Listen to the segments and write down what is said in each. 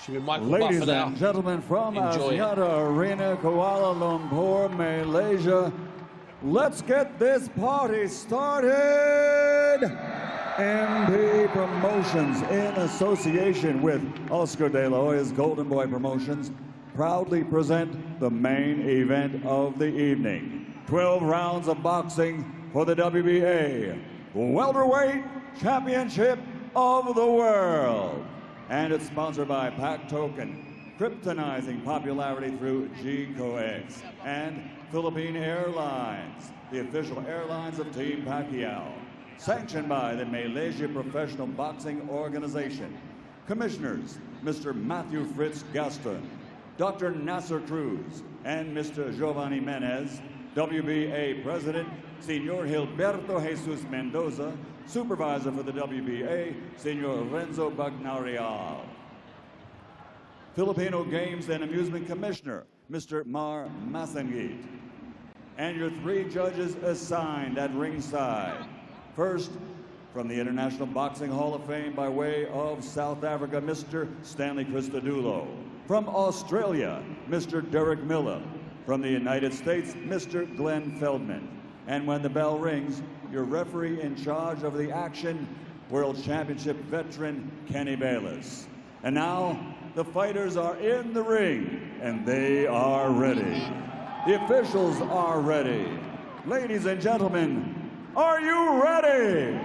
Should be Michael Ladies Buffer now. and gentlemen, from Enjoy it. Axiata Arena, Kuala Lumpur, Malaysia, let's get this party started. MP Promotions, in association with Oscar De La Hoya's Golden Boy Promotions, proudly present the main event of the evening. 12 rounds of boxing for the WBA Welterweight Championship of the World. And it's sponsored by Pac Token, kryptonizing popularity through GCOX, and Philippine Airlines, the official airlines of Team Pacquiao. Sanctioned by the Malaysia Professional Boxing Organization. Commissioners, Mr. Matthew Fritz Gaston, Dr. Nasser Cruz, and Mr. Giovanni Menez. WBA President, Senor Gilberto Jesus Mendoza. Supervisor for the WBA, Senor Renzo Bagnarial. Filipino Games and Amusement Commissioner, Mr. Mar Masangit. And your 3 judges assigned at ringside. First, from the International Boxing Hall of Fame by way of South Africa, Mr. Stanley Christodoulou. From Australia, Mr. Derek Miller. From the United States, Mr. Glenn Feldman. And when the bell rings, your referee in charge of the action, World Championship veteran Kenny Bayless. And now, the fighters are in the ring, and they are ready. The officials are ready. Ladies and gentlemen, are you ready?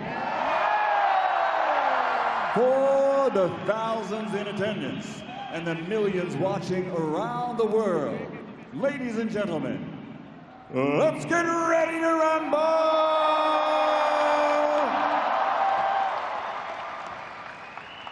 For the thousands in attendance and the millions watching around the world, ladies and gentlemen, let's get ready to rumble!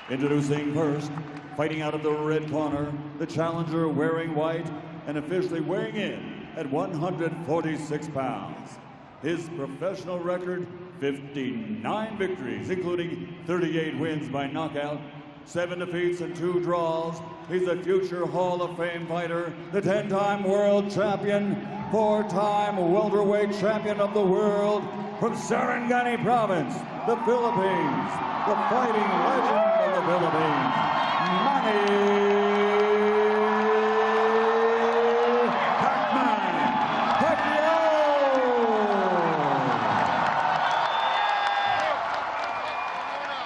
Introducing first, fighting out of the red corner, the challenger wearing white and officially weighing in at 146 pounds. His professional record, 59 victories, including 38 wins by knockout, 7 defeats and 2 draws. He's a future Hall of Fame fighter, the 10-time world champion, 4-time welterweight champion of the world from Sarangani Province, the Philippines, the fighting legend of the Philippines, Matthysse.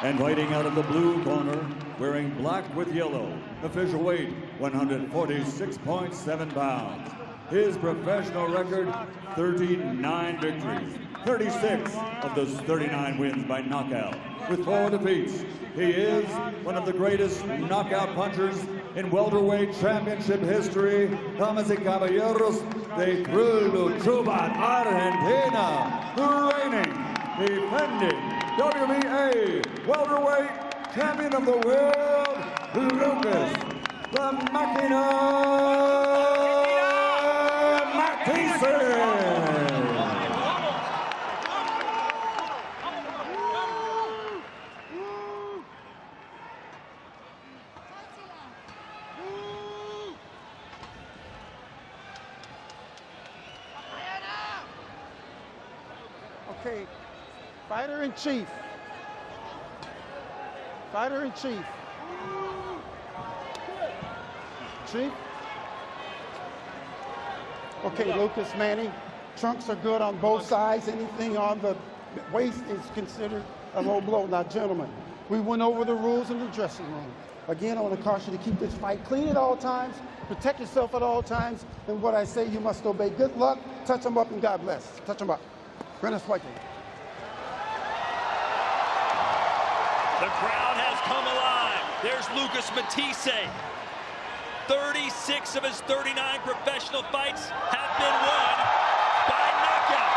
And fighting out of the blue corner, wearing black with yellow, official weight 146.7 pounds. His professional record, 39 victories, 36 of those 39 wins by knockout, with 4 defeats. He is one of the greatest knockout punchers in welterweight championship history. Damas y caballeros, de Chubat, Argentina, the reigning, defending WBA welterweight champion of the world, Lucas the Machina Matthysse. Okay, fighter-in-chief. Fighter-in-chief. Chief? Okay, Lucas Manny. Trunks are good on both sides. Anything on the waist is considered a low blow. Now, gentlemen, we went over the rules in the dressing room. Again, I want to caution you to keep this fight clean at all times, protect yourself at all times, and what I say you must obey. Good luck, touch them up, and God bless. Touch them up. Brennan Whiting. The crowd has come alive. There's Lucas Matthysse. 36 of his 39 professional fights have been won by knockout.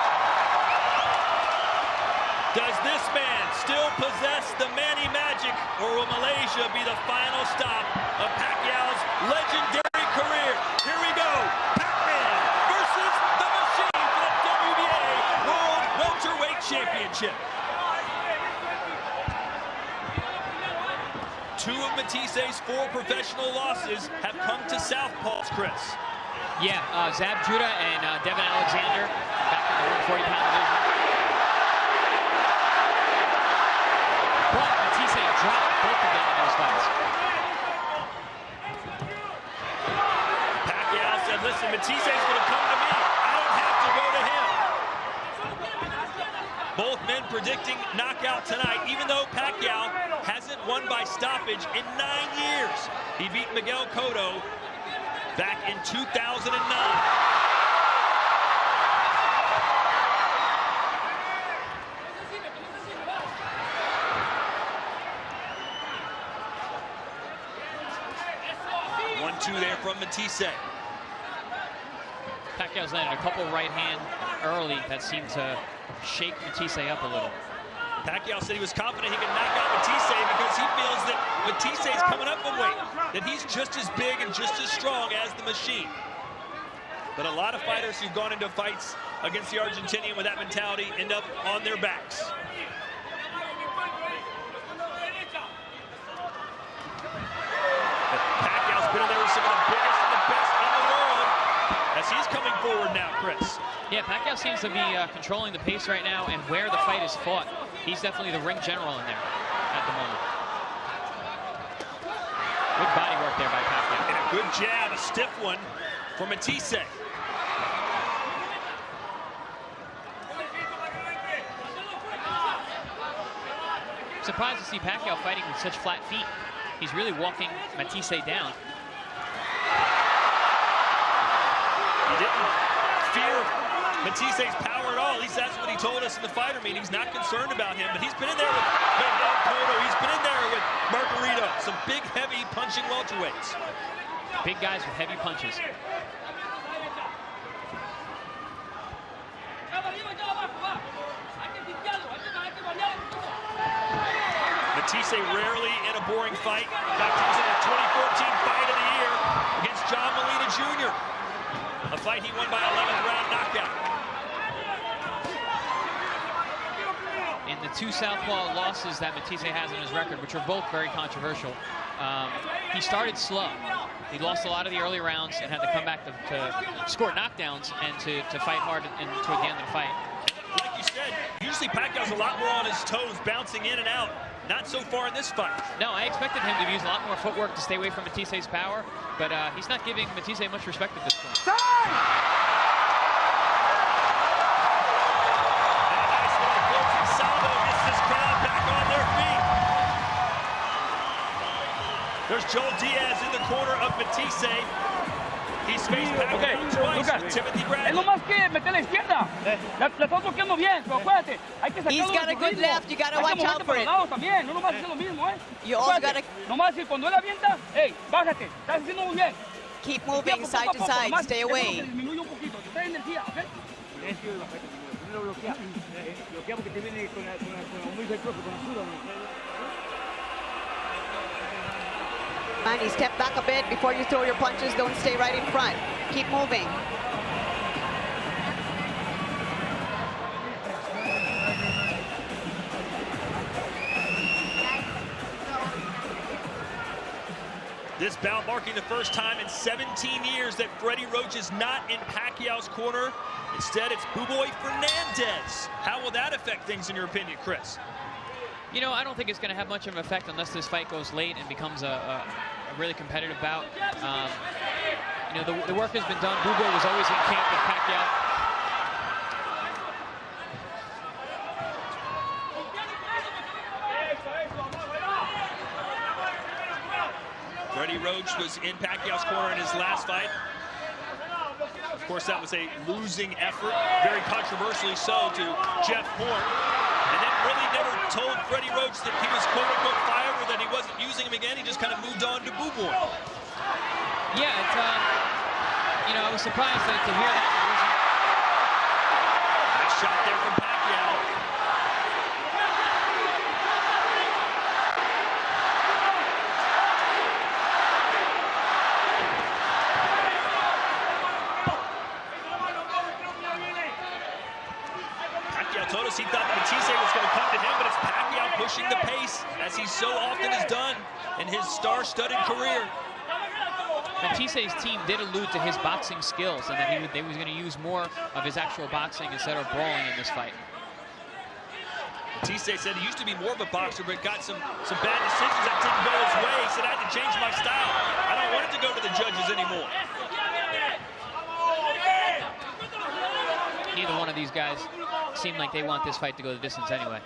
Does this man still possess the Manny magic, or will Malaysia be the final stop of Pacquiao's legendary career? Here we go. Pac-Man versus the Machine for the WBA World Welterweight Championship. 2 of Mathisse's 4 professional losses have come to Southpaws, Chris. Yeah, Zab Judah and Devin Alexander back in the 140-pound division. But Matthysse dropped both of them in those fights. Both men predicting knockout tonight, even though Pacquiao hasn't won by stoppage in 9 years. He beat Miguel Cotto back in 2009. One-two there from Matthysse. Pacquiao's landed a couple right hand early that seemed to shake Matthysse up a little. Pacquiao said he was confident he could knock out Matthysse because he feels that Matthysse is coming up in weight, that he's just as big and just as strong as the machine. But a lot of fighters who've gone into fights against the Argentinian with that mentality end up on their backs. Pacquiao's been in there with some of the biggest and the best in the world as he's coming forward now, Chris. Yeah, Pacquiao seems to be controlling the pace right now, and where the fight is fought, he's definitely the ring general in there at the moment. Good body work there by Pacquiao. And a good jab, a stiff one for Matthysse. Surprised to see Pacquiao fighting with such flat feet. He's really walking Matthysse down. He didn't fear Mathisse's power at all. At least that's what he told us in the fighter meeting. He's not concerned about him, but he's been in there with Miguel Cotto. He's been in there with Margarito. Some big, heavy punching welterweights. Big guys with heavy punches. Matthysse rarely in a boring fight. In fact, he was in a 2014 Fight of the Year against John Molina Jr. A fight he won by 11th round knockout. In the 2 southpaw losses that Matthysse has in his record, which are both very controversial, he started slow. He lost a lot of the early rounds and had to come back to score knockdowns and to fight hard toward the end of the fight. Like you said, usually Pacquiao's a lot more on his toes, bouncing in and out. Not so far in this fight. No, I expected him to use a lot more footwork to stay away from Mathisse's power, but he's not giving Matthysse much respect at this point. And a nice little closing salvo gets this crowd back on their feet. There's Joel Diaz in the corner of Matthysse. He's faced Pacquiao twice with Timothy Bradley. Es lo más que meter la izquierda. La estás bloqueando bien, pero acuérdate. Hay que sacarlo. He's got a good left. You got to watch out for it. También. No nomás hacer lo mismo, You also got to nomás decir cuando él avienta, hey, bájate. Estás haciendo muy bien. keep moving side to side. Stay away. Disminuye un poquito. Trae energía, ¿ok? Manny, step back a bit before you throw your punches. Don't stay right in front. Keep moving. This bout marking the first time in 17 years that Freddie Roach is not in Pacquiao's corner. Instead, it's Buboy Fernandez. How will that affect things, in your opinion, Chris? You know, I don't think it's going to have much of an effect unless this fight goes late and becomes a really competitive bout. You know, the work has been done. Buboy was always in camp with Pacquiao. Freddie Roach was in Pacquiao's corner in his last fight. Of course, that was a losing effort, very controversially so, to Jeff Horn. And then really never told Freddie Roach that he was quote-unquote fired or that he wasn't using him again. He just kind of moved on to Buboy. Yeah, it's, you know, I was surprised to hear that. Nice shot there from Pacquiao. Pacquiao told us he thought Matthysse was going to come to him, but it's Pacquiao pushing the pace, as he so often has done in his star-studded career. Mathisse's team did allude to his boxing skills and that he was going to use more of his actual boxing instead of brawling in this fight. Matthysse said he used to be more of a boxer, but got some bad decisions that didn't go his way. He said, I had to change my style. I don't want it to go to the judges anymore. Neither one of these guys seem like they want this fight to go the distance anyway.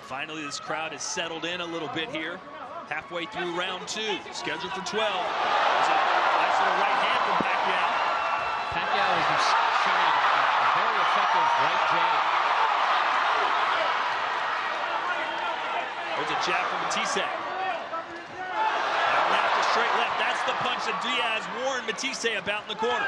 Finally, this crowd has settled in a little bit here. Halfway through round 2, scheduled for 12. There's a nice little right hand from Pacquiao. Pacquiao is showing a very effective right jab. There's a jab from Matthysse. Left to straight left. That's the punch that Diaz warned Matthysse about in the corner.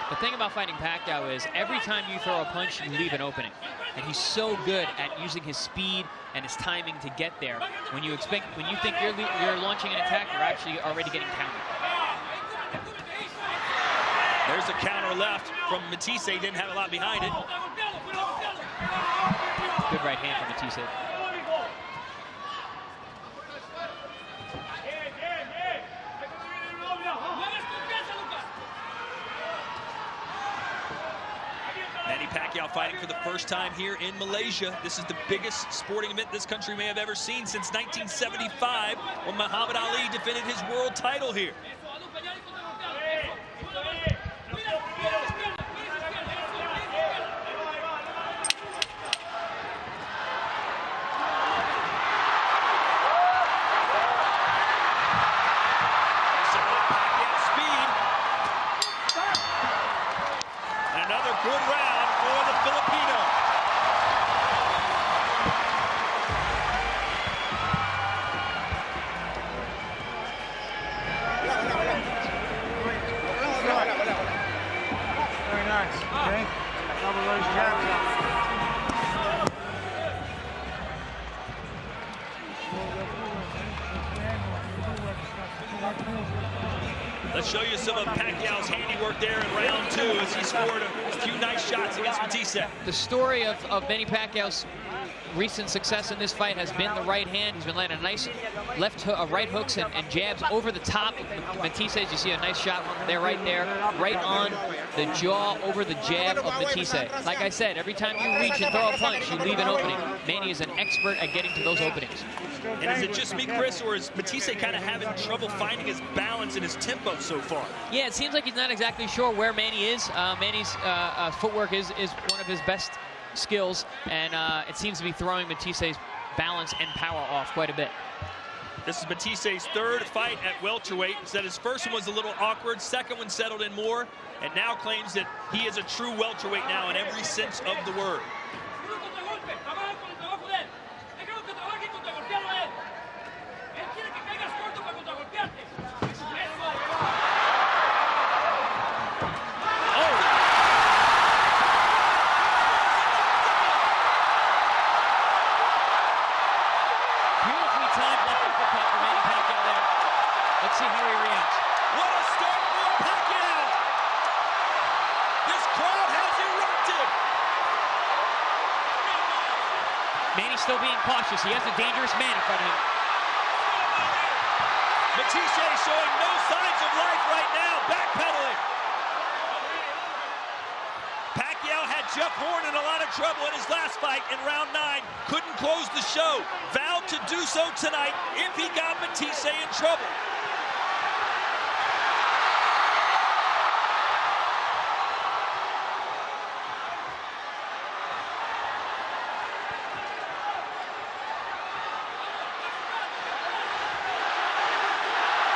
The thing about fighting Pacquiao is every time you throw a punch, you leave an opening. And he's so good at using his speed and his timing to get there. When you think you're launching an attack, you're actually already getting countered. There's a counter left from Matthysse. Didn't have a lot behind it. Good right hand from Matthysse. Manny Pacquiao fighting for the first time here in Malaysia. This is the biggest sporting event this country may have ever seen since 1975, when Muhammad Ali defended his world title here. Good round for the Filipino. Very nice. Okay. Double those jabs out. Let's show you some of Pacquiao's handiwork there in round 2 as he scored a few nice shots against Matthysse. The story of Manny Pacquiao's recent success in this fight has been the right hand. He's been landing a nice right hooks and jabs over the top of Matthysse. You see a nice shot there, right on the jaw over the jab of Matthysse. Like I said, every time you reach and throw a punch, you leave an opening. Manny is an expert at getting to those openings. And is it just me, Chris, or is Matthysse kind of having trouble finding his balance and his tempo so far? Yeah, it seems like he's not exactly sure where Manny is. Manny's footwork is one of his best skills, and it seems to be throwing Mathisse's balance and power off quite a bit. This is Mathisse's 3rd fight at welterweight. He said his first one was a little awkward, second one settled in more, and now claims that he is a true welterweight now in every sense of the word. Let's see how he reacts. What a start for Pacquiao! This crowd has erupted! Manny's still being cautious. He has a dangerous man in front of him. Matthysse showing no signs of life right now, backpedaling. Pacquiao had Jeff Horn in a lot of trouble in his last fight in round 9. Couldn't close the show. Vowed to do so tonight if he got Matthysse in trouble.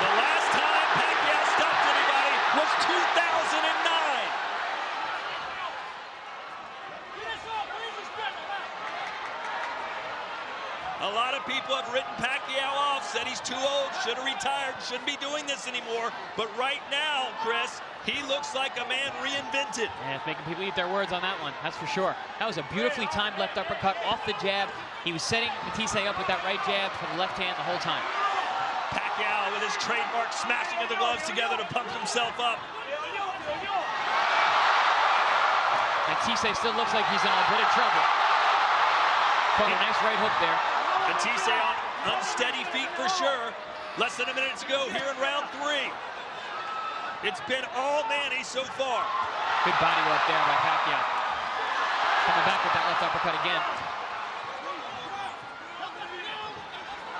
The last time Pacquiao stopped anybody was 2009. A lot of people have written Pacquiao off, said he's too old, should have retired, shouldn't be doing this anymore. But right now, Chris, he looks like a man reinvented. Yeah, it's making people eat their words on that one, that's for sure. That was a beautifully timed left uppercut off the jab. He was setting Matthysse up with that right jab for the left hand the whole time. Pacquiao with his trademark smashing of the gloves together to pump himself up. Matthysse still looks like he's in a bit of trouble. Caught a nice right hook there. Matthysse on unsteady feet for sure. Less than a minute to go here in round 3. It's been all Manny so far. Good body work there by Pacquiao. Coming back with that left uppercut again.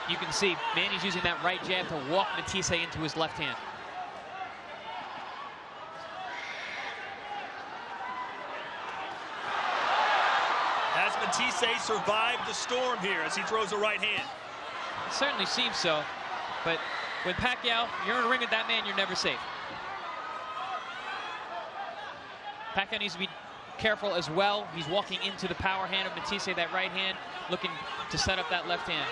You can see Manny's using that right jab to walk Matthysse into his left hand. Matthysse survived the storm here as he throws a right hand? It certainly seems so, but with Pacquiao, you're in a ring with that man, you're never safe. Pacquiao needs to be careful as well. He's walking into the power hand of Matthysse, that right hand, looking to set up that left hand.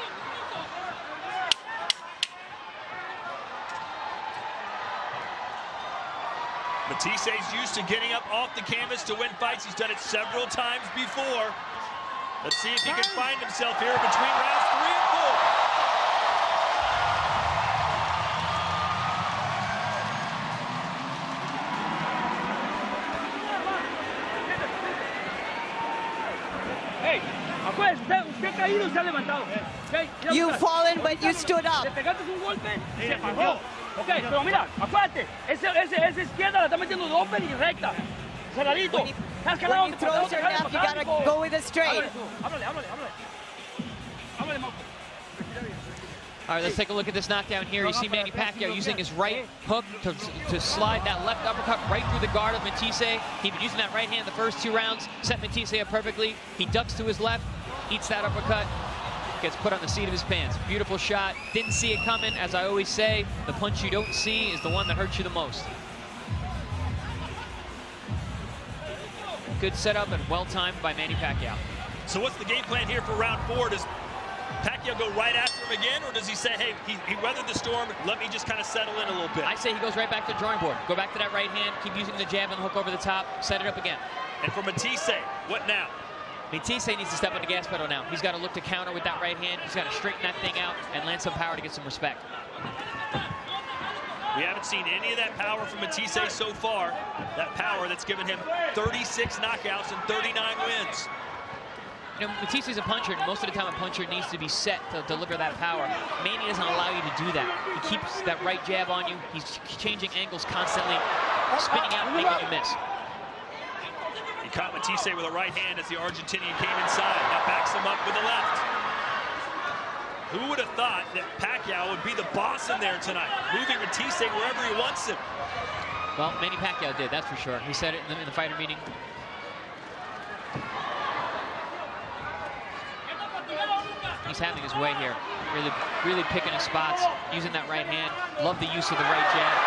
Matthysse used to getting up off the canvas to win fights. He's done it several times before. Let's see if he can find himself here between rounds 3 and 4. Usted caído y se ha levantado. You've fallen, but you stood up. Le pegaste un golpe y se paró. Ok, pero mira, acuérdate, esa izquierda la está metiendo de open y recta. Cerradito. When you throw your left, you gotta go with it straight. All right, let's take a look at this knockdown here. You see Manny Pacquiao using his right hook to slide that left uppercut right through the guard of Matthysse. He'd been using that right hand the first 2 rounds, set Matthysse up perfectly. He ducks to his left, eats that uppercut, gets put on the seat of his pants. Beautiful shot. Didn't see it coming. As I always say, the punch you don't see is the one that hurts you the most. Good setup and well-timed by Manny Pacquiao. So what's the game plan here for round 4? Does Pacquiao go right after him again, or does he say, hey, he weathered the storm, let me just kind of settle in a little bit? I say he goes right back to the drawing board. Go back to that right hand, keep using the jab and the hook over the top, set it up again. And for Matthysse, what now? Matthysse needs to step on the gas pedal now. He's got to look to counter with that right hand. He's got to straighten that thing out and land some power to get some respect. We haven't seen any of that power from Matthysse so far. That power that's given him 36 knockouts and 39 wins. You know, Matthysse is a puncher, and most of the time a puncher needs to be set to deliver that power. Manny doesn't allow you to do that. He keeps that right jab on you. He's changing angles constantly, spinning out and making you miss. He caught Matthysse with a right hand as the Argentinian came inside. Now backs him up with the left. Who would have thought that Pacquiao would be the boss in there tonight, moving Matthysse wherever he wants him? Well, Manny Pacquiao did, that's for sure. He said it in the fighter meeting. He's having his way here. Really picking his spots, using that right hand. Love the use of the right jab.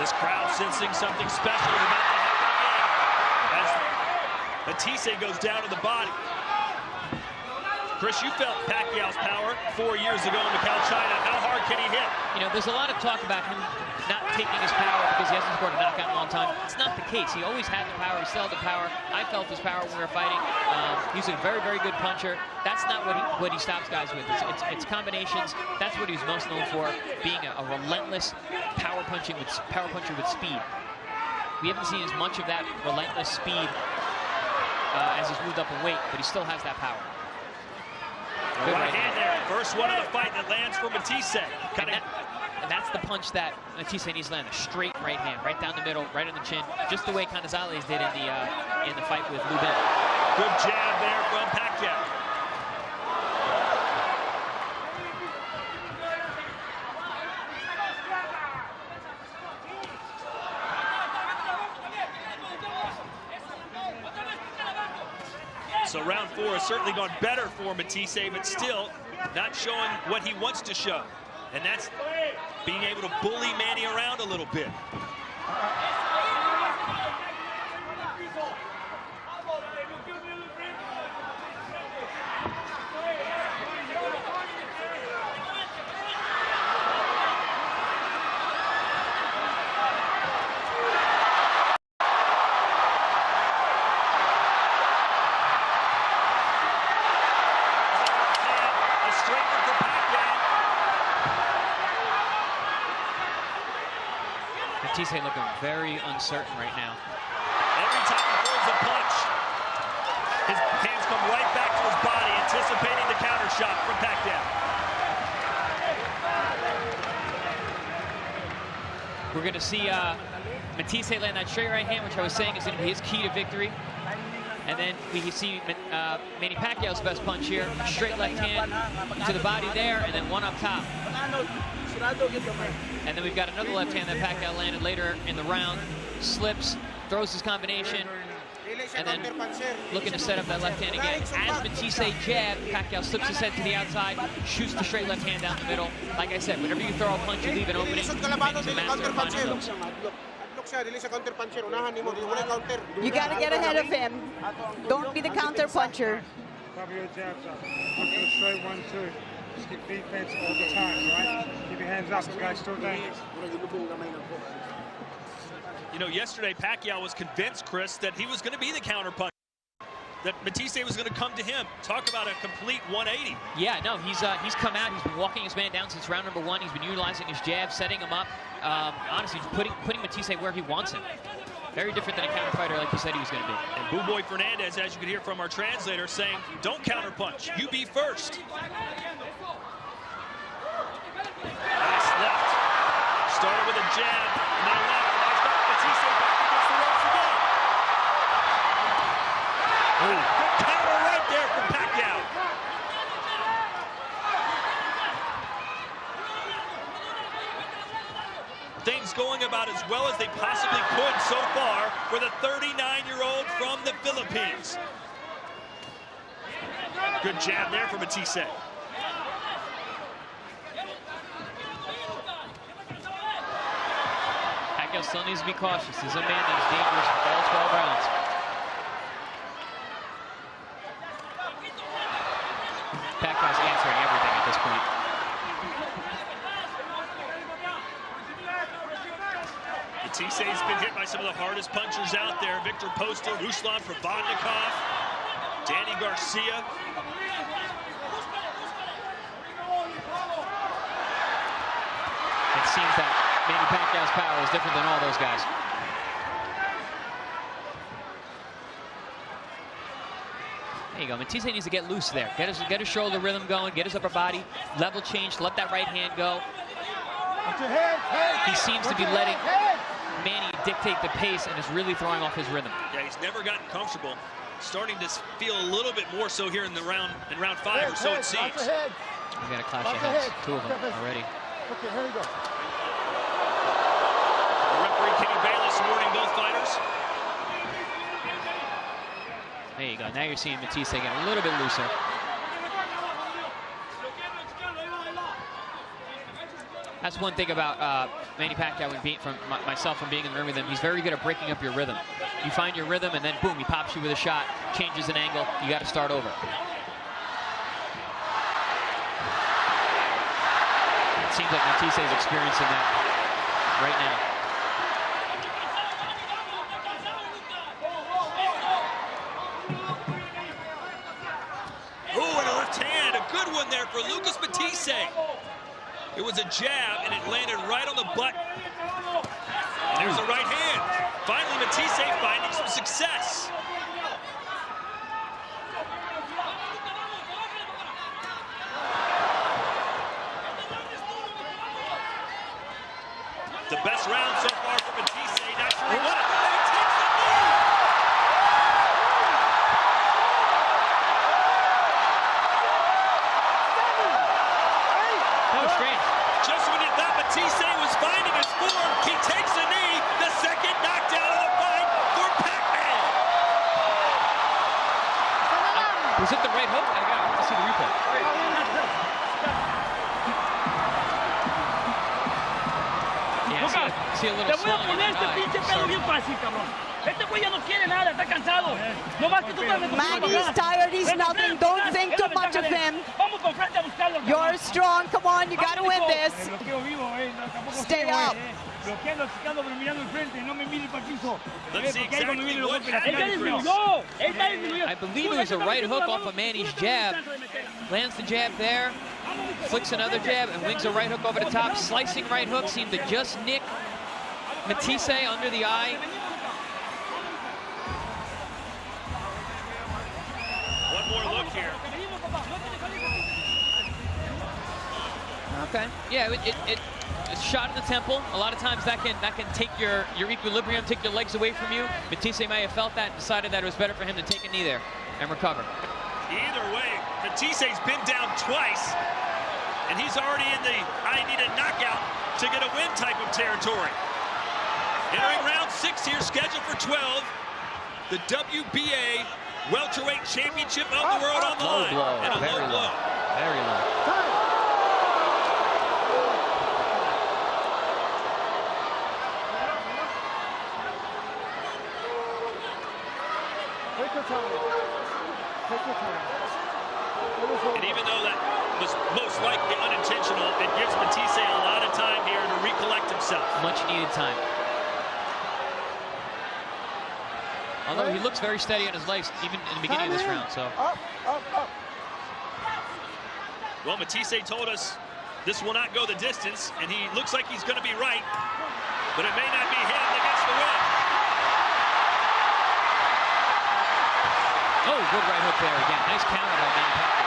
This crowd sensing something special is about to happen again as Matthysse goes down to the body. Chris, you felt Pacquiao's power 4 years ago in Macau, China. How hard can he hit? You know, there's a lot of talk about him not taking his power because he hasn't scored a knockout in a long time. It's not the case. He always had the power. He still had the power. I felt his power when we were fighting. He's a very good puncher. That's not what he stops guys with. It's combinations. That's what he's most known for, being a relentless power puncher with speed. We haven't seen as much of that relentless speed as he's moved up in weight, but he still has that power. Good right hand there. First one of the fight that lands for Matthysse. And that's the punch that Matthysse needs to land. A straight right hand, right down the middle, right on the chin, just the way Canizales did in the fight with Lubin. Good jab there from Pacquiao. So round 4 has certainly gone better for Matthysse, but still not showing what he wants to show. And that's being able to bully Manny around a little bit. Matthysse looking very uncertain right now. Every time he throws a punch, his hands come right back to his body, anticipating the counter shot from Pacquiao. We're going to see Matthysse land that straight right hand, which I was saying is going to be his key to victory. And then we see Manny Pacquiao's best punch here. Straight left hand to the body there, and then one up top. And then we've got another left hand that Pacquiao landed later in the round. Slips, throws his combination, and then looking to set up that left hand again. As Matthysse jab, Pacquiao slips his head to the outside, shoots the straight left hand down the middle. Like I said, whenever you throw a punch, you leave an opening. Manny's a master of finding those. You got to get ahead of him. Don't be the counter puncher. Cover your jabs up. Look for the straight 1-2. Just keep defense all the time, right? Keep your hands up. This guy's still dangerous. You know, yesterday Pacquiao was convinced, Chris, that he was going to be the counter punch, that Matthysse was going to come to him. Talk about a complete 180. Yeah, no, he's come out. He's been walking his man down since round number 1. He's been utilizing his jab, setting him up. Honestly, putting Matthysse where he wants him. Very different than a counter fighter like you said he was going to be. And Boo Boy Fernandez, as you could hear from our translator, saying, don't counter punch. You be first. Nice left. Started with a jab, and then left. Matthysse back against the ropes again. Good counter right there from Pacquiao. Things going about as well as they possibly could so far for the 39-year-old from the Philippines. Good jab there from Matthysse. Pacquiao still needs to be cautious. This is a man that is dangerous for all 12 rounds. Pacquiao's answering everything at this point. Matysse's been hit by some of the hardest punchers out there. Victor Postol, Ruslan Provodnikov, Danny Garcia. It seems that Manny Pacquiao's power is different than all those guys. There you go. Matthysse needs to get loose there. Get his shoulder rhythm going, get his upper body, level change, let that right hand go. He seems to be letting Manny dictate the pace and is really throwing off his rhythm. Yeah, he's never gotten comfortable. Starting to feel a little bit more so here in round 5 or so it seems. We got a clash of heads, 2 of them already. Okay, here we go. Referee Kenny Bayless warning both fighters. There you go. Now you're seeing Matthysse get a little bit looser. That's one thing about Manny Pacquiao and myself from being in the room with him. He's very good at breaking up your rhythm. You find your rhythm, and then boom, he pops you with a shot, changes an angle. You got to start over. It seems like Matthysse is experiencing that right now. Ooh, and a left hand, a good one there for Lucas Matthysse. It was a jab, and it landed right on the butt. And there's a right hand. Finally, Matthysse finding some success. The best round so far for Matthysse. Not sure he won it. And he takes the knee. That was strange. Just when you thought Matthysse was finding his form, he takes a knee. The second knockdown of the fight for Pac-Man. Was it the right hook? I got to see the replay. See a little Te voy a poner este pinche pedo bien fácil, cabrón. Este güey ya no quiere nada, está cansado. No más que tú estás Manny's tired, he's nothing. Don't think too much of him. Vamos con frente a buscarlo. You're strong, come on, you gotta win this. Stay up. Bloqueando, chicando, pero mirando el frente, no me mire para el piso. Let's see exactly what happened, Chris. I believe it was a right hook off of Manny's jab. Lands the jab there, flicks another jab, and wings a right hook over the top. Slicing right hook seemed to just nick Matthysse under the eye. One more look here. Okay. Yeah, a shot in the temple. A lot of times that can take your equilibrium, take your legs away from you. Matthysse may have felt that and decided that it was better for him to take a knee there and recover. Either way, Mathisse's been down twice, and he's already in the I need a knockout to get a win type of territory. Entering round 6 here, scheduled for 12. The WBA welterweight championship of the world on the line. And a low blow. Very low. Take your time. Take your time. And even though that was most likely unintentional, it gives Matthysse a lot of time here to recollect himself. Much needed time. Although he looks very steady on his legs, even in the beginning of this round. So. Up, up, up. Well, Matthysse told us this will not go the distance, and he looks like he's going to be right, but it may not be him that gets the win. Oh, good right hook there again. Nice counter by Manny Pacquiao.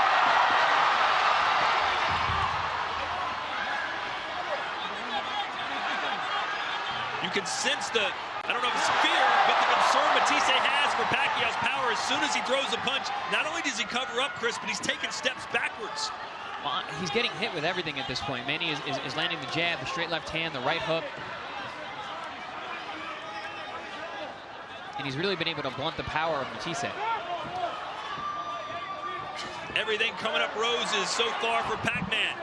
You can sense the, I don't know if it's fear, but the concern Matthysse has for Pacquiao's power. As soon as he throws a punch, not only does he cover up, Chris, but he's taking steps backwards. Well, he's getting hit with everything at this point. Manny is landing the jab, the straight left hand, the right hook. And he's really been able to blunt the power of Matthysse. Everything coming up roses so far for Pac-Man.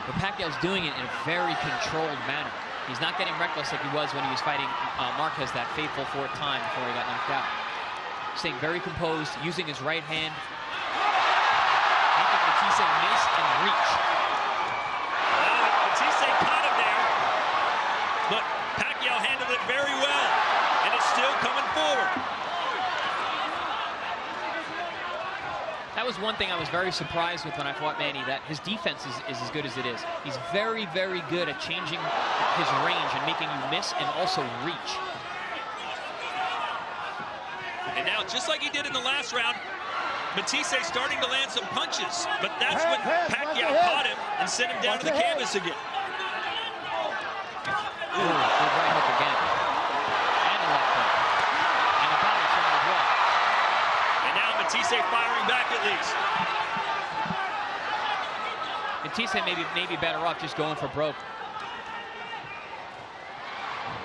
But Pacquiao's doing it in a very controlled manner. He's not getting reckless like he was when he was fighting Marquez that fateful 4th time before he got knocked out. Staying very composed, using his right hand, making Matthysse miss and reach. Well, Matthysse caught him there, but Pacquiao handled it very well, and it's still coming forward. That was one thing I was very surprised with when I fought Manny, that his defense is as good as it is. He's very, very good at changing his range and making you miss and also reach. And now, just like he did in the last round, Matthysse starting to land some punches, but that's when Pacquiao caught him and sent him down to the canvas again. Ooh, good right hook again. And a left hook. And a body shot as well. And now Matthysse firing back at least. Matthysse may be better off just going for broke.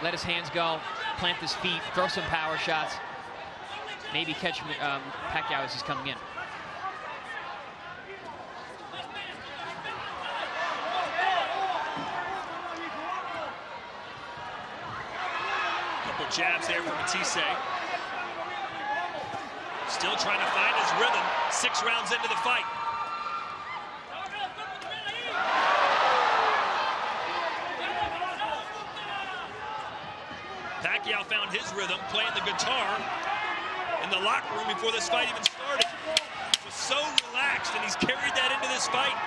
Let his hands go, plant his feet, throw some power shots. Maybe catch Pacquiao as he's coming in. Couple jabs there for Matthysse. Still trying to find his rhythm 6 rounds into the fight. Pacquiao found his rhythm playing the guitar in the locker room before this fight even started. He was so relaxed, and he's carried that into this fight.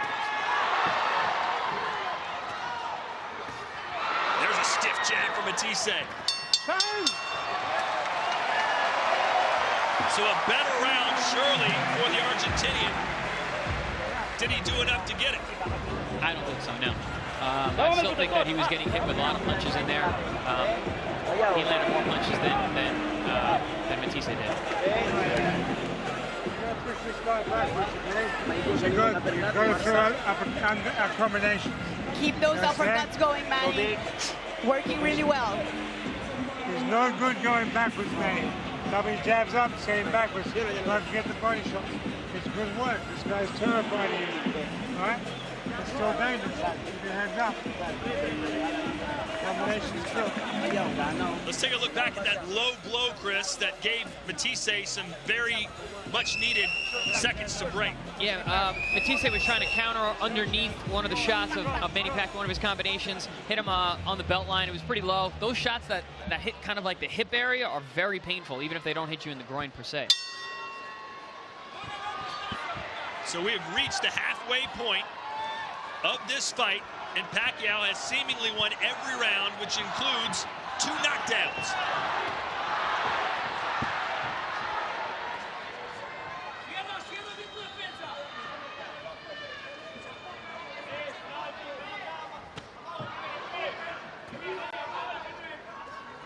There's a stiff jab from Matthysse. So a better round, surely, for the Argentinian. Did he do enough to get it? I don't think so, no. I still think that he was getting hit with a lot of punches in there. He landed more punches than Matthysse did. Go through a combination. Keep those uppercuts going, Manny. Working really well. There's no good going backwards, Manny. Somebody jabs up, saying backwards. Don't forget the body shot. It's good work. This guy's terrified of you. All right? It's still dangerous. Keep your hands up. Combination still. Let's take a look back at that low blow, Chris, that gave Matthysse some very much needed seconds to break. Yeah, Matthysse was trying to counter underneath one of the shots of Manny Pacquiao, one of his combinations, hit him on the belt line. It was pretty low. Those shots that hit kind of like the hip area are very painful, even if they don't hit you in the groin per se. So we have reached the halfway point of this fight, and Pacquiao has seemingly won every round, which includes 2 knockdowns.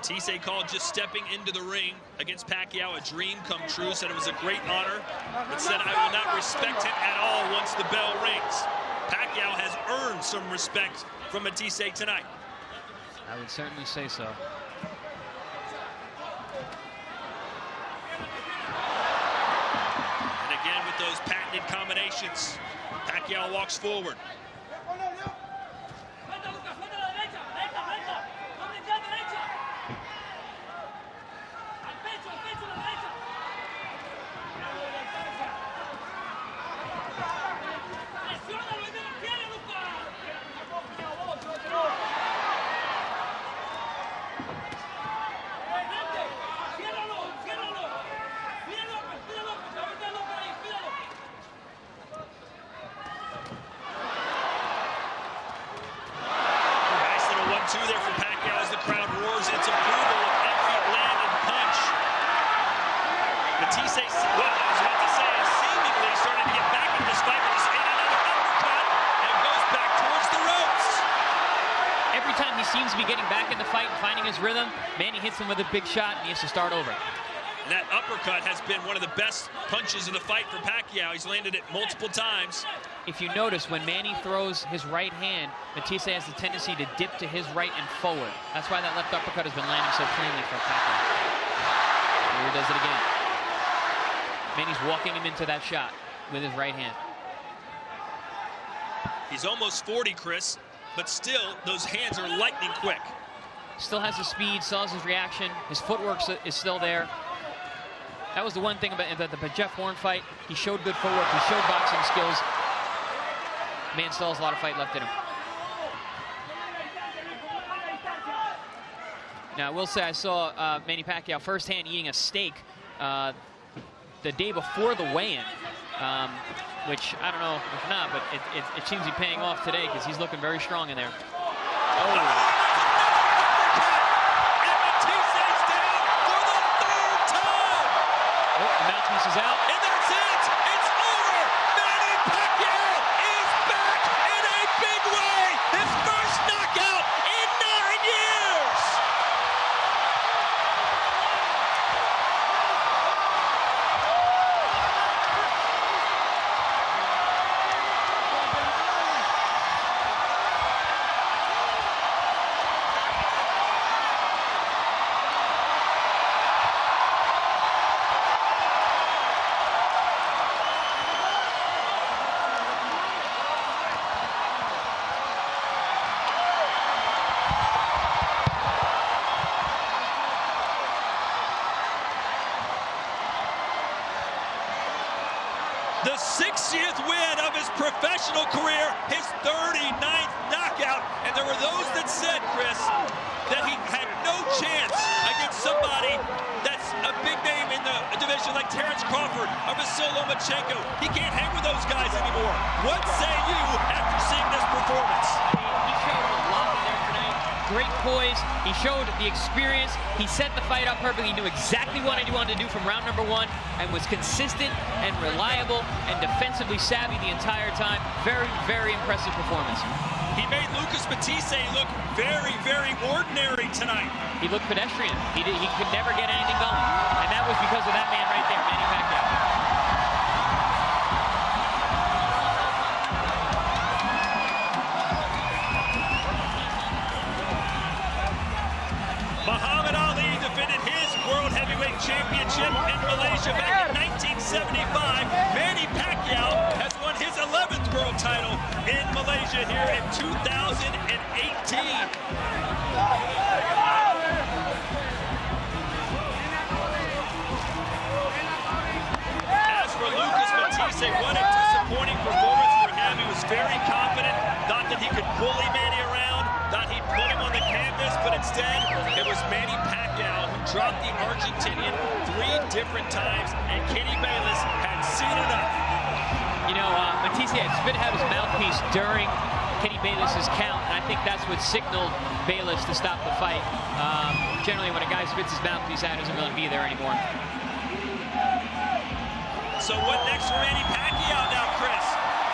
Matthysse called just stepping into the ring against Pacquiao a dream come true, said it was a great honor, but said I will not respect him at all once the bell rings. Pacquiao has earned some respect from Matthysse tonight. I would certainly say so. And again with those patented combinations, Pacquiao walks forward. Two there from Pacquiao as the crowd roars its approval of every landed punch. Matthysse, what I was about to say, is seemingly starting to get back in this fight with his another uppercut and goes back towards the ropes. Every time he seems to be getting back in the fight and finding his rhythm, Manny hits him with a big shot and he has to start over. And that uppercut has been one of the best punches of the fight for Pacquiao. He's landed it multiple times. If you notice, when Manny throws his right hand, Matthysse has the tendency to dip to his right and forward. That's why that left uppercut has been landing so cleanly for Pacquiao. Here he does it again. Manny's walking him into that shot with his right hand. He's almost 40, Chris, but still, those hands are lightning quick. Still has the speed, still has his reaction. His footwork is still there. That was the one thing about the Jeff Horn fight. He showed good footwork. He showed boxing skills. Man still has a lot of fight left in him. Now, I will say I saw Manny Pacquiao firsthand eating a steak the day before the weigh-in, which I don't know if not, but it seems to be paying off today because he's looking very strong in there. Oh. Matthysse is out. And that's it! It's over! Manny Pacquiao is back in a big way! His first knockout in 9 years! The 60th win of his professional career, his 39th knockout. And there were those that said, Chris, that he had no chance against somebody that's a big name in the division like Terrence Crawford or Vasyl Lomachenko. He can't hang with those guys anymore. What say you after seeing this performance? He showed a lot there tonight. Great poise. He showed the experience. He set the fight up perfectly. He knew exactly what he wanted to do from round number 1 and was consistent and reliable and defensively savvy the entire time. Very, very impressive performance. He made Lucas Matthysse look very, very ordinary tonight. He looked pedestrian. He could never get anything going. And that was because of that man right there, Manny Pacquiao. Muhammad Ali defended his World Heavyweight Championship in Malaysia back in 1975. Manny Pacquiao has won his 11th world title in Malaysia here in 2018. As for Lucas Matthysse, what a disappointing performance for him. He was very confident, thought that he could bully Manny around, thought he'd put him on the canvas, but instead it was Manny Pacquiao who dropped the Argentinian 3 different times, and Kenny Bayless had seen enough. You know, Matthysse spit out his mouthpiece during Kenny Bayless's count, and I think that's what signaled Bayless to stop the fight. Generally, when a guy spits his mouthpiece out, he doesn't really be there anymore. So what next for Manny Pacquiao now, Chris?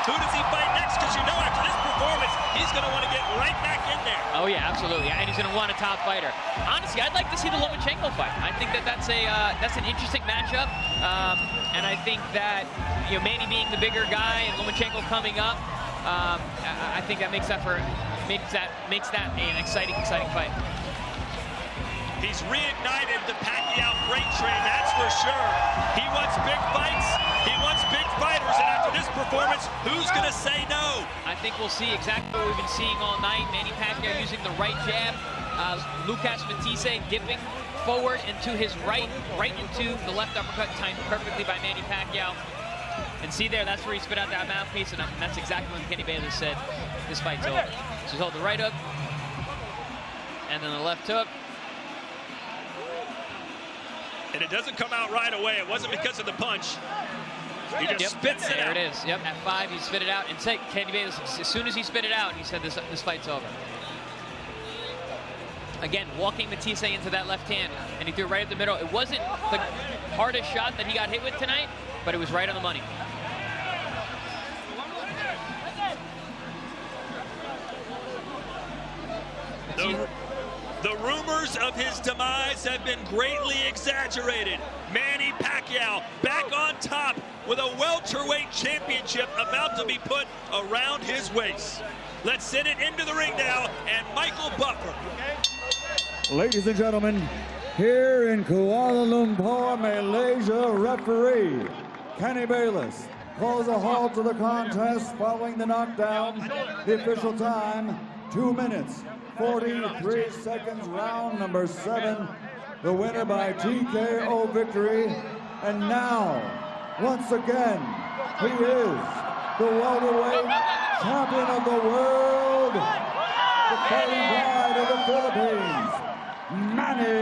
Who does he fight next? Because you know after this performance, he's going to want to get right back in there. Oh, yeah, absolutely. And he's going to want a top fighter. Honestly, I'd like to see the Lomachenko fight. I think that's an interesting matchup. And I think that, you know, Manny being the bigger guy and Lomachenko coming up, I think that makes that an exciting fight. He's reignited the Pacquiao freight train, that's for sure. He wants big fights, he wants big fighters, and after this performance, who's going to say no? I think we'll see exactly what we've been seeing all night. Manny Pacquiao using the right jab. Lucas Matthysse dipping forward into his right into the left uppercut, timed perfectly by Manny Pacquiao. And see there, that's where he spit out that mouthpiece, and that's exactly what Kenny Bayless said. This fight's over. So he's held the right hook, and then the left hook. And it doesn't come out right away. It wasn't because of the punch. He just spits it out. There it is. Yep, at 5, he spit it out. And Kenny Bayless, as soon as he spit it out, he said this fight's over. Again, walking Matthysse into that left hand, and he threw it right at the middle. It wasn't the hardest shot that he got hit with tonight, but it was right on the money. The rumors of his demise have been greatly exaggerated. Manny Pacquiao back on top with a welterweight championship about to be put around his waist. Let's send it into the ring now, and Michael Buffer. Ladies and gentlemen, here in Kuala Lumpur, Malaysia, referee Kenny Bayless calls a halt to the contest following the knockdown. The official time, 2 minutes, 43 seconds, round number 7. The winner by TKO victory. And now, once again, he is the welterweight champion of the world, the fighting pride of the Philippines, Manny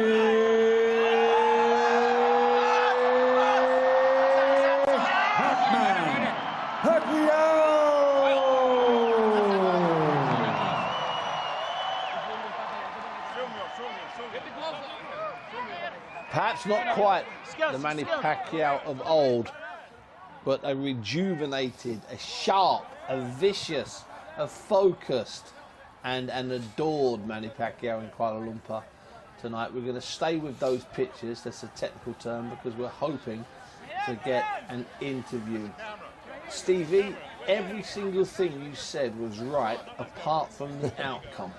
Pacquiao. Perhaps not quite the Manny Pacquiao of old, but a rejuvenated, a sharp, a vicious, a focused, and an adored Manny Pacquiao in Kuala Lumpur tonight. We're going to stay with those pictures, that's a technical term, because we're hoping to get an interview. Stevie, every single thing you said was right, apart from the outcome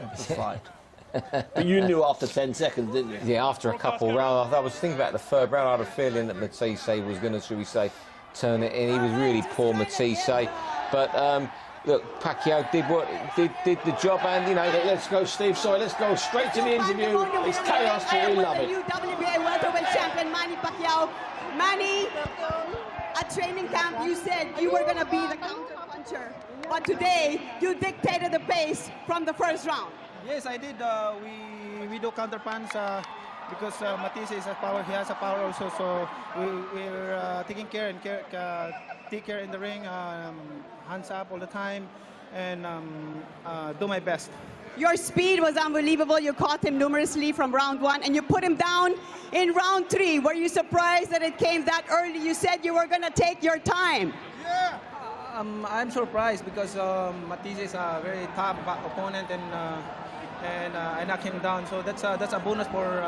of the fight. But you knew after 10 seconds, didn't you? Yeah, after a couple rounds. I was thinking about the third round. I had a feeling that Matthysse was going to, should we say, turn it in. He was really poor, Matthysse. But look, Pacquiao did the job, and you know. Let's go, Steve. Sorry, let's go straight to the interview. It's chaos, but we love it. New WBA welterweight champion Manny Pacquiao. Manny, at training camp, you said you were going to be the counter puncher, but today you dictated the pace from the first round. Yes, I did. We do counter punch because Matthysse is a power. He has a power also. So we're taking care and take care in the ring, hands up all the time, and do my best. Your speed was unbelievable. You caught him numerously from round 1, and you put him down in round 3. Were you surprised that it came that early? You said you were going to take your time. Yeah. I'm surprised because Matthysse is a very tough opponent, and I knocked him down. So that's a bonus for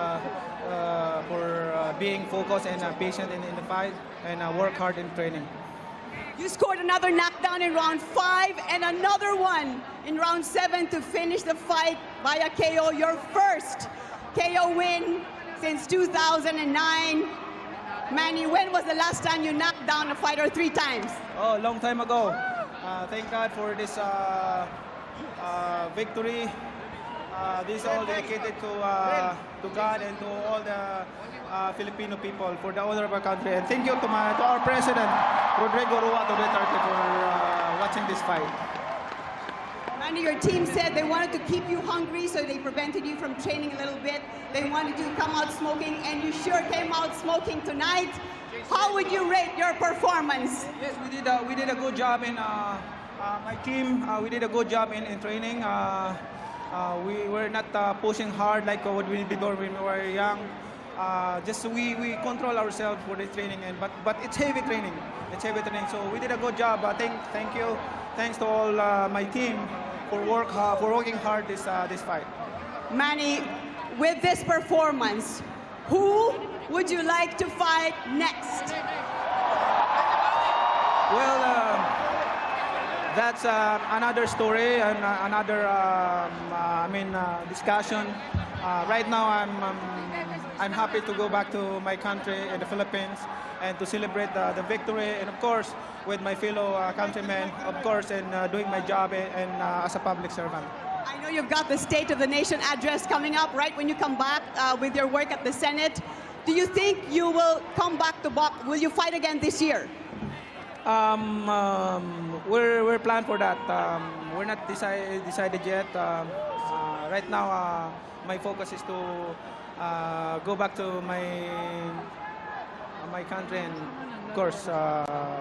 being focused and patient in the fight, and work hard in training. You scored another knockdown in round 5 and another one in round 7 to finish the fight via KO. Your first KO win since 2009. Manny, when was the last time you knocked down a fighter 3 times? Oh, a long time ago. Thank God for this victory. This is all dedicated to God and to all the Filipino people for the honor of our country. And thank you to our president, Rodrigo Rua Duterte, for watching this fight. Manny, your team said they wanted to keep you hungry, so they prevented you from training a little bit. They wanted you to come out smoking, and you sure came out smoking tonight. How would you rate your performance? Yes, we did a good job in my team. We did a good job in training. We were not pushing hard like what we did before when we were young. just we control ourselves for the training, but it's heavy training. It's heavy training. So we did a good job. Thank you. Thanks to all my team for working hard this fight. Manny, with this performance, who would you like to fight next? Well, that's another story and another discussion. Right now, I'm happy to go back to my country in the Philippines and to celebrate the victory, and of course with my fellow countrymen, of course, and doing my job and as a public servant. I know you've got the State of the Nation address coming up right when you come back with your work at the Senate. Do you think you will come back to box? Will you fight again this year? We're planned for that. We're not decided yet. Right now, my focus is to go back to my country and, of course,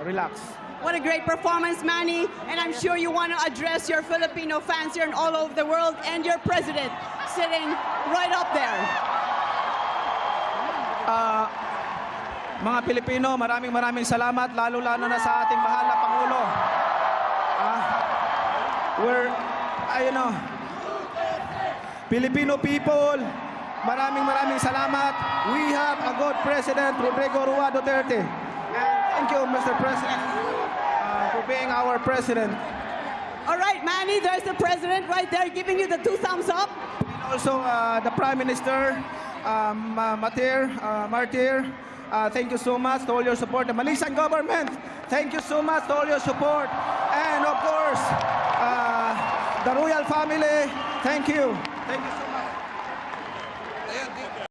relax. What a great performance, Manny. And I'm sure you want to address your Filipino fans here and all over the world and your president sitting right up there. Mga Pilipino, maraming salamat, lalo-lalo na sa ating mahal na Pangulo. Filipino people, maraming salamat. We have a good President, Rodrigo Roa Duterte. And thank you, Mr. President, for being our president. All right, Manny, there's the president right there giving you the 2 thumbs up. And also the Prime Minister, Matthysse, thank you so much to all your support. The Malaysian government, thank you so much to all your support. And of course, the royal family, thank you. Thank you so much.